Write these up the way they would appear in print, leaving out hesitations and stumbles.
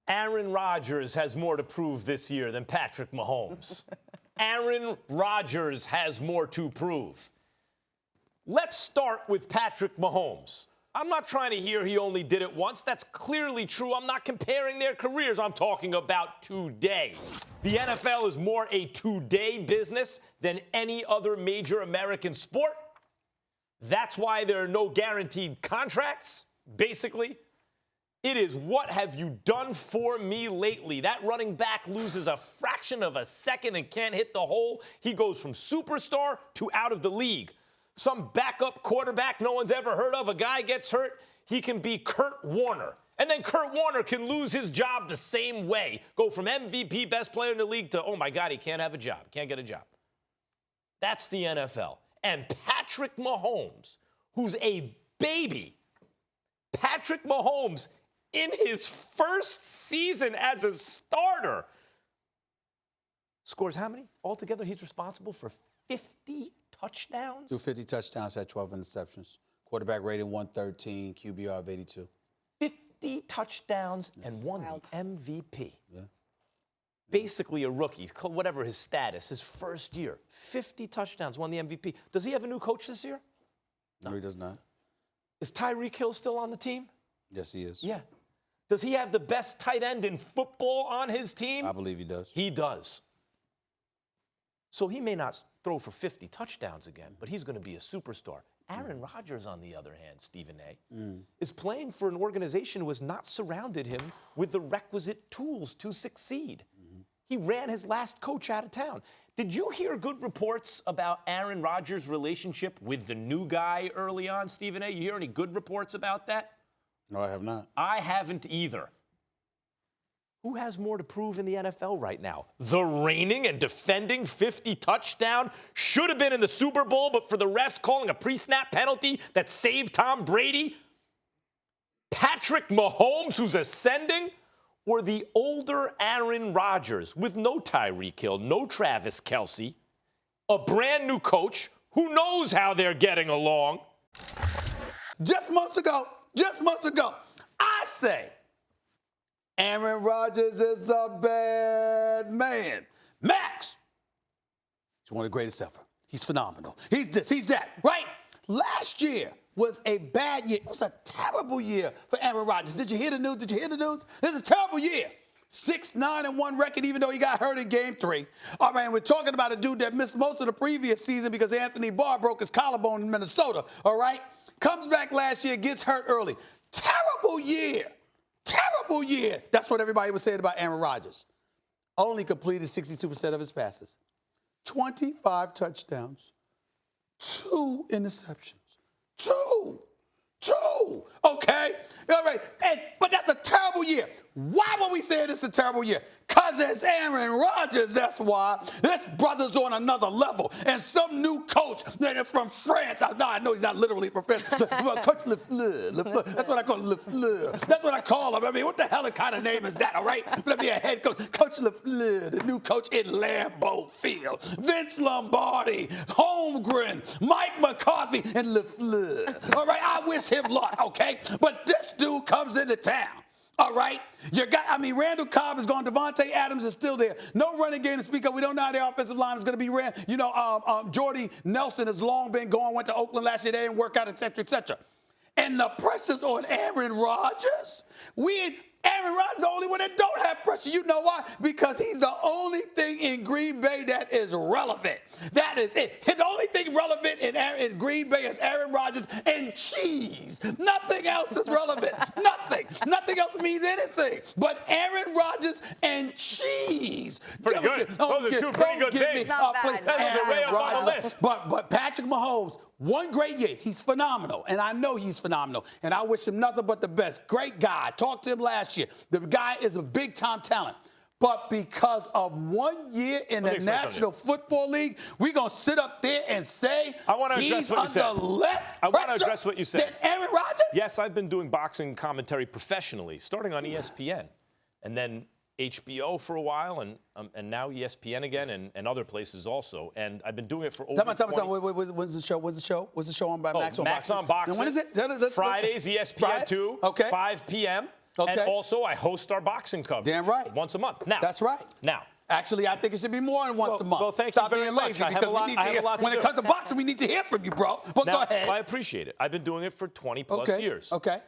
Aaron Rodgers has more to prove this year than Patrick Mahomes. Aaron Rodgers has more to prove. Let's start with Patrick Mahomes. I'm not trying to hear he only did it once. That's clearly true. I'm not comparing their careers. I'm talking about today. The NFL is more a today business than any other major American sport. That's why there are no guaranteed contracts, basically. It is what have you done for me lately? That running back loses a fraction of a second and can't hit the hole. He goes from superstar to out of the league. Some backup quarterback no one's ever heard of, a guy gets hurt, he can be Kurt Warner. And then Kurt Warner can lose his job the same way. Go from MVP, best player in the league, to, oh my God, he can't have a job, can't get a job. That's the NFL. And Patrick Mahomes, who's a baby, Patrick Mahomes, in his first season as a starter, scores how many? Altogether, he's responsible for 50 touchdowns? 250 touchdowns, had 12 interceptions. Quarterback rating 113, QBR of 82. 50 touchdowns and won the MVP. Yeah. Basically a rookie, whatever his status, his first year. 50 touchdowns, won the MVP. Does he have a new coach this year? No, he does not. Is Tyreek Hill still on the team? Yes, he is. Yeah. Does he have the best tight end in football on his team? I believe he does. He does. So he may not throw for 50 touchdowns again, but he's going to be a superstar. Aaron Rodgers, on the other hand, Stephen A., is playing for an organization who has not surrounded him with the requisite tools to succeed. He ran his last coach out of town. Did you hear good reports about Aaron Rodgers' relationship with the new guy early on, Stephen A.? You hear any good reports about that? No, I have not. I haven't either. Who has more to prove in the NFL right now? The reigning and defending 50 touchdown, should have been in the Super Bowl, but for the refs calling a pre-snap penalty that saved Tom Brady? Patrick Mahomes, who's ascending? Or the older Aaron Rodgers with no Tyreek Hill, no Travis Kelce, a brand new coach who knows how they're getting along? Just months ago, I say Aaron Rodgers is a bad man. Max, he's one of the greatest ever. He's phenomenal. He's this, he's that, right? Last year was a bad year. It was a terrible year for Aaron Rodgers. Did you hear the news? It was a terrible year. 6-9-1 record, even though he got hurt in game 3. All right, and we're talking about a dude that missed most of the previous season because Anthony Barr broke his collarbone in Minnesota, all right? Comes back last year, gets hurt early. Terrible year. Terrible year. That's what everybody was saying about Aaron Rodgers. Only completed 62% of his passes. 25 touchdowns. 2 interceptions. Two. Okay? All right. But that's a terrible year. Why were we saying it's a terrible year? Because it's Aaron Rodgers, that's why. This brother's on another level. And some new coach from France. I know he's not literally from France. Coach Lefleur. That's what I call Lefleur. That's what I call him. I mean, what the hell kind of name is that, all right? Let me be a head coach. Coach Lefleur, the new coach in Lambeau Field. Vince Lombardi, Holmgren, Mike McCarthy, and Lefleur. All right, I wish him luck, okay? But this dude comes into town. All right? Randall Cobb is gone. Devontae Adams is still there. No running game to speak of. We don't know how the offensive line is going to be ran. Jordy Nelson has long been gone, went to Oakland last year. They didn't work out, et cetera, et cetera. And the pressure's on Aaron Rodgers. Aaron Rodgers is the only one that don't have pressure. You know why? Because he's the only thing in Green Bay that is relevant. That is it. The only thing relevant in Green Bay is Aaron Rodgers and cheese. Nothing else is relevant. Nothing. Nothing else means anything but Aaron Rodgers and cheese. Pretty good. Those are two pretty good things. Not bad. Those are way up on the list. But Patrick Mahomes, one great year. He's phenomenal, and I know he's phenomenal, and I wish him nothing but the best. Great guy. Talked to him last year. The guy is a big-time talent. But because of 1 year in the National Football League, we're going to sit up there and say he's under less pressure than Aaron Rodgers? Yes, I've been doing boxing commentary professionally, starting on ESPN, and then HBO for a while, and now ESPN again, and other places also. And I've been doing it for over 20 years. When's the show? What's the show on by Max on Boxing? Max on Boxing. Now, when is it? Fridays, ESPN 2, 5 p.m. Okay. And also, I host our boxing coverage. Damn right. Once a month. Now. That's right. Now. Actually, I think it should be more than once a month. Well, thank Stop you very being much. lazy I have because a lot- we need I to have hear. a lot to When it do. comes to boxing, we need to hear from you, bro. But Now, go ahead. I appreciate it. I've been doing it for 20-plus years. Okay.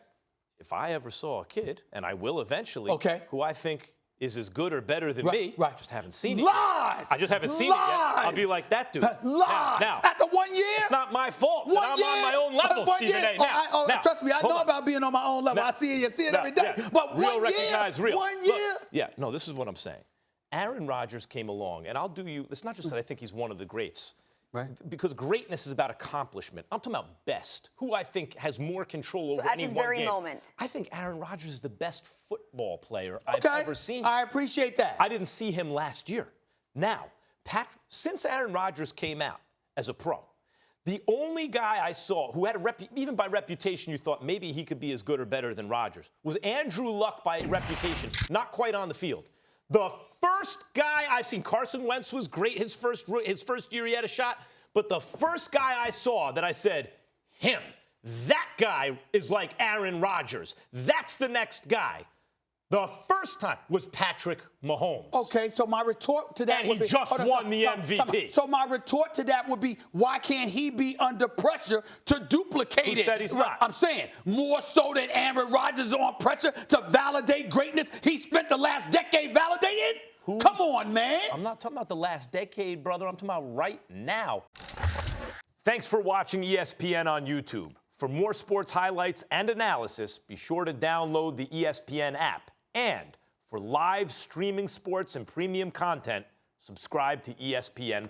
If I ever saw a kid, and I will eventually, Okay. who I think is as good or better than me, Right. I just haven't seen it Lies! yet. I just haven't seen it yet. I'll be like that dude. Lies! Now, After 1 year? it's not my fault that I'm on my own level, 1 Stephen year? A. Now, now, trust me, I hold know on. about being on my own level. Now, I see it now, every day. yeah. But real 1 year? recognize real. 1 Look, year? yeah, no, this is what I'm saying. Aaron Rodgers came along, and I'll do you. It's not just that I think he's one of the greats. Right. Because greatness is about accomplishment. I'm talking about best, who I think has more control over at any this one very game. moment. I think Aaron Rodgers is the best football player I've Okay. ever seen. I appreciate that. I didn't see him last year. Now, since Aaron Rodgers came out as a pro, the only guy I saw who had even by reputation you thought maybe he could be as good or better than Rodgers was Andrew Luck by reputation, not quite on the field. The first guy I've seen, Carson Wentz was great his first year he had a shot, but the first guy I saw that I said, that guy is like Aaron Rodgers. That's the next guy. The first time was Patrick Mahomes. Okay, so my retort to that And would he be... just hold on, won the time MVP. out. So my retort to that would be, why can't he be under pressure to duplicate Who it? said he's Right, not? I'm saying, more so than Aaron Rodgers is on pressure to validate greatness. He spent the last decade validating? Come on, man. I'm not talking about the last decade, brother. I'm talking about right now. Thanks for watching ESPN on YouTube. For more sports highlights and analysis, be sure to download the ESPN app. And for live streaming sports and premium content, subscribe to ESPN+.